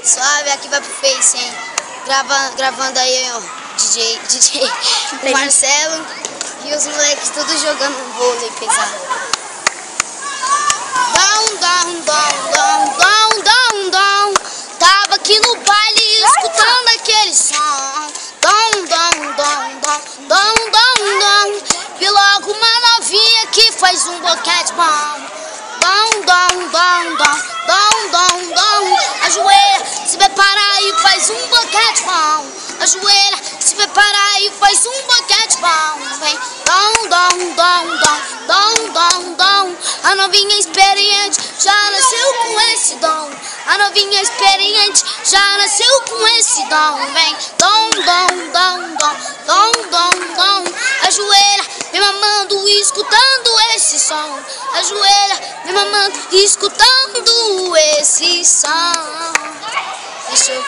Suave, aqui vai pro Face, hein? Gravando aí, ó, DJ o Marcelo e os moleques todos jogando vôlei pesado. Down. Tava aqui no baile escutando aquele som. Down. Vi logo uma novinha que faz um boquete bom. Down. Ajoelha, se prepara e faz um boquete bom. Ajoelha, se prepara e faz um boquete bom. Vem, down. A novinha experiente já nasceu com esse dom. A novinha experiente já nasceu com esse dom. Vem, down. Ajoelha, me mamando e escutando esse som. Ajoelha, me mamando e escutando esse som. Deixa eu